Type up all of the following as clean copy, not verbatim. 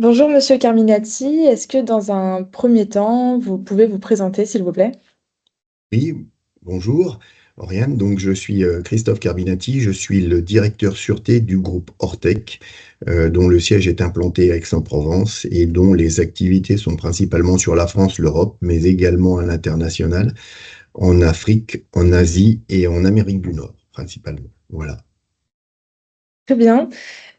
Bonjour Monsieur Carminati, est-ce que dans un premier temps, vous pouvez vous présenter s'il vous plaît? Oui, bonjour, Oriane. Donc, je suis Christophe Carbinati, je suis le directeur sûreté du groupe Ortec, dont le siège est implanté à Aix-en-Provence et dont les activités sont principalement sur la France, l'Europe, mais également à l'international, en Afrique, en Asie et en Amérique du Nord, principalement. Voilà. Très bien.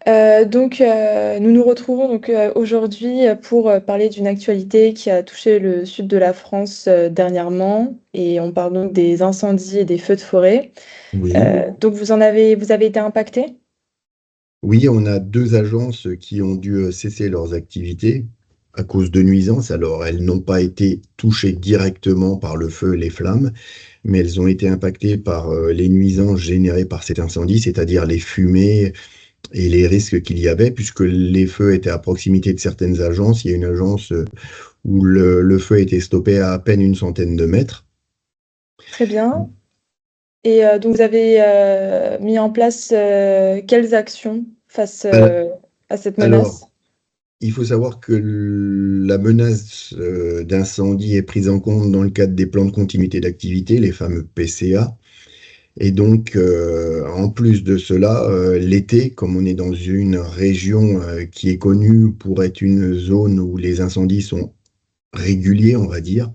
Nous nous retrouvons aujourd'hui pour parler d'une actualité qui a touché le sud de la France dernièrement et on parle donc des incendies et des feux de forêt. Oui. Vous avez été impacté? Oui, on a deux agences qui ont dû cesser leurs activités à cause de nuisances. Alors, elles n'ont pas été touchées directement par le feu et les flammes, mais elles ont été impactées par les nuisances générées par cet incendie, c'est-à-dire les fumées et les risques qu'il y avait, puisque les feux étaient à proximité de certaines agences. Il y a une agence où le feu a été stoppé à peine une centaine de mètres. Très bien. Vous avez mis en place quelles actions face Al- à cette menace? Alors, il faut savoir que la menace d'incendie est prise en compte dans le cadre des plans de continuité d'activité, les fameux PCA. Et donc, en plus de cela, l'été, comme on est dans une région qui est connue pour être une zone où les incendies sont réguliers, on va dire,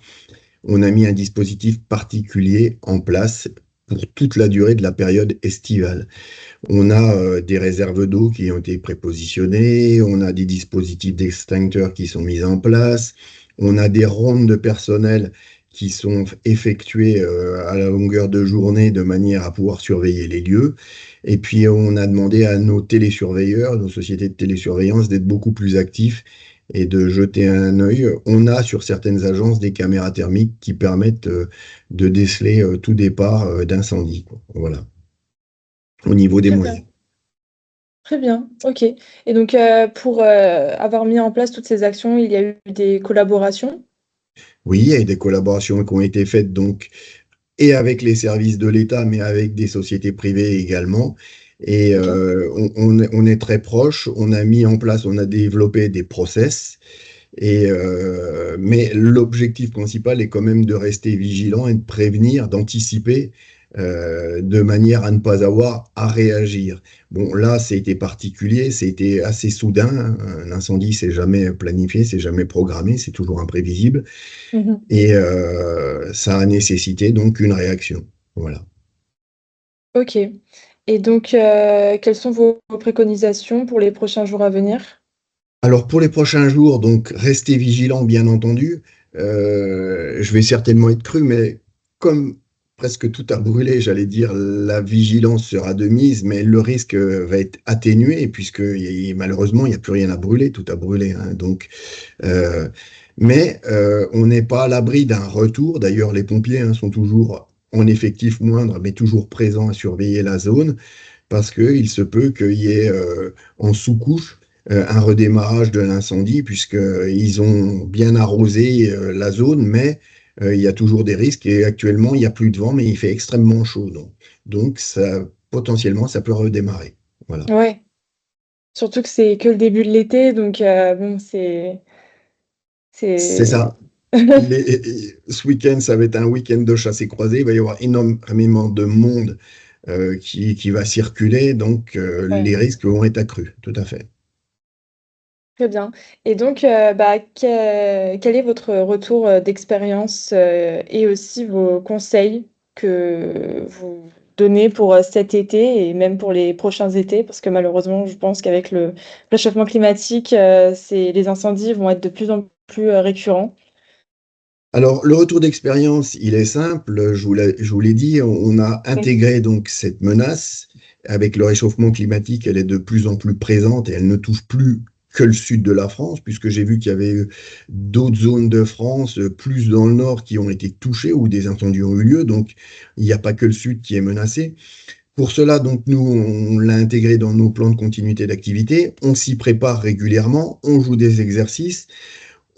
on a mis un dispositif particulier en place pour toute la durée de la période estivale. On a des réserves d'eau qui ont été prépositionnées, on a des dispositifs d'extincteurs qui sont mis en place, on a des rondes de personnel qui sont effectuées à la longueur de journée de manière à pouvoir surveiller les lieux. Et puis on a demandé à nos télésurveilleurs, nos sociétés de télésurveillance, d'être beaucoup plus actifs et de jeter un œil. On a sur certaines agences des caméras thermiques qui permettent de déceler tout départ d'incendie. Voilà, au niveau des Très moyens. bien. Très bien, OK. Pour, avoir mis en place toutes ces actions, il y a eu des collaborations? Oui, il y a des collaborations qui ont été faites donc et avec les services de l'État, mais avec des sociétés privées également. Et OK. on est très proche. On a mis en place, on a développé des process. Mais l'objectif principal est quand même de rester vigilant et de prévenir, d'anticiper, de manière à ne pas avoir à réagir. Bon, là, c'était particulier, c'était assez soudain, hein. Un incendie, c'est jamais planifié, c'est jamais programmé, c'est toujours imprévisible. Mmh. Et ça a nécessité donc une réaction. Voilà. OK. Quelles sont vos préconisations pour les prochains jours à venir? Alors pour les prochains jours, donc restez vigilants, bien entendu. Je vais certainement être cru, mais comme presque tout a brûlé, j'allais dire, la vigilance sera de mise, mais le risque va être atténué, puisque malheureusement, il n'y a plus rien à brûler, tout a brûlé, hein. Donc, euh, mais on n'est pas à l'abri d'un retour. D'ailleurs, les pompiers, hein, sont toujours en effectif moindre, mais toujours présents à surveiller la zone, parce qu'il se peut qu'il y ait en sous-couche un redémarrage de l'incendie, puisqu'ils ont bien arrosé la zone, mais il y a toujours des risques, et actuellement, il n'y a plus de vent, mais il fait extrêmement chaud. Donc ça, potentiellement, ça peut redémarrer. Voilà. Ouais, surtout que c'est que le début de l'été, C'est c'est ça. Ce week-end, ça va être un week-end de chasse et croisée. Il va y avoir énormément de monde qui va circuler, donc ouais. les risques vont être accrus, tout à fait. Très bien. Quel est votre retour, d'expérience, et aussi vos conseils que vous donnez pour, cet été et même pour les prochains étés? Parce que malheureusement, je pense qu'avec le réchauffement climatique, les incendies vont être de plus en plus, récurrents. Alors, le retour d'expérience, il est simple. Je vous l'ai dit, on a Oui. intégré donc cette menace. Avec le réchauffement climatique, elle est de plus en plus présente et elle ne touche plus que le sud de la France, puisque j'ai vu qu'il y avait eu d'autres zones de France, plus dans le nord, qui ont été touchées, où des incendies ont eu lieu. Donc, il n'y a pas que le sud qui est menacé. Pour cela, donc, nous, on l'a intégré dans nos plans de continuité d'activité. On s'y prépare régulièrement, on joue des exercices.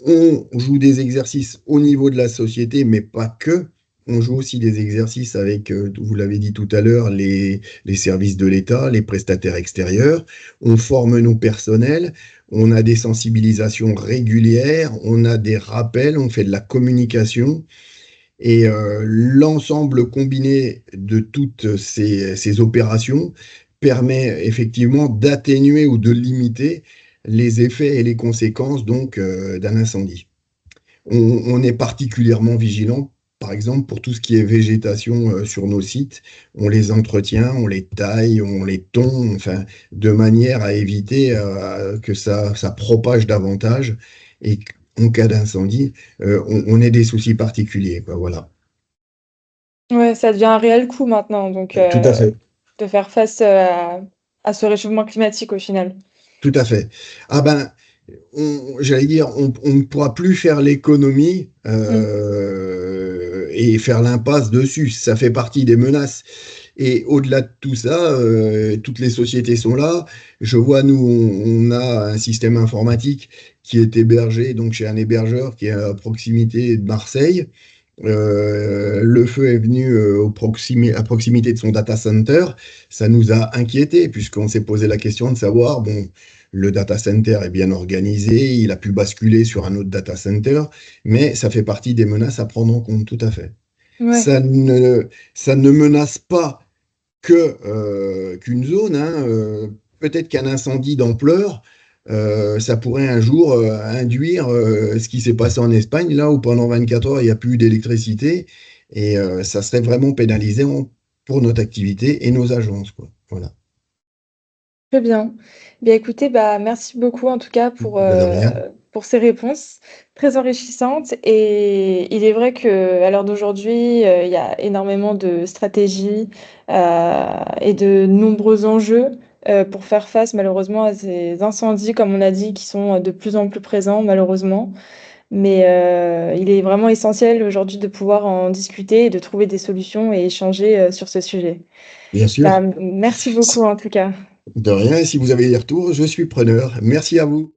On joue des exercices au niveau de la société, mais pas que. on joue aussi des exercices avec, vous l'avez dit tout à l'heure, les services de l'État, les prestataires extérieurs. On forme nos personnels, on a des sensibilisations régulières, on a des rappels, on fait de la communication. Et l'ensemble combiné de toutes ces opérations permet effectivement d'atténuer ou de limiter les effets et les conséquences donc d'un incendie. On est particulièrement vigilant, par exemple, pour tout ce qui est végétation sur nos sites. On les entretient, on les taille, on les tond, enfin, de manière à éviter que ça propage davantage et qu'en cas d'incendie, on ait des soucis particuliers, quoi, voilà. Ouais, ça devient un réel coût maintenant, donc Tout à fait. de faire face, à ce réchauffement climatique au final. Tout à fait. Ah ben, j'allais dire, on ne pourra plus faire l'économie Mmh. et faire l'impasse dessus. Ça fait partie des menaces. Et au-delà de tout ça, toutes les sociétés sont là. Je vois, nous, on a un système informatique qui est hébergé donc chez un hébergeur qui est à proximité de Marseille. Le feu est venu à proximité de son data center. Ça nous a inquiétés puisqu'on s'est posé la question de savoir, bon, le data center est bien organisé, il a pu basculer sur un autre data center, mais ça fait partie des menaces à prendre en compte, tout à fait. Ouais. Ça ne, ça ne menace pas qu'une zone, hein, peut-être qu'un incendie d'ampleur, ça pourrait un jour induire ce qui s'est passé en Espagne, là où pendant 24 heures, il n'y a plus d'électricité, et ça serait vraiment pénalisant pour notre activité et nos agences, quoi. Voilà. Très bien. Bien écoutez, bah, merci beaucoup en tout cas Ben, de rien. pour ces réponses très enrichissantes et il est vrai qu'à l'heure d'aujourd'hui, il y a énormément de stratégies, et de nombreux enjeux, pour faire face malheureusement à ces incendies, comme on a dit, qui sont, de plus en plus présents malheureusement. Mais, il est vraiment essentiel aujourd'hui de pouvoir en discuter et de trouver des solutions et échanger, sur ce sujet. Bien Bah, sûr. merci beaucoup en tout cas. De rien. Et si vous avez des retours, je suis preneur. Merci à vous.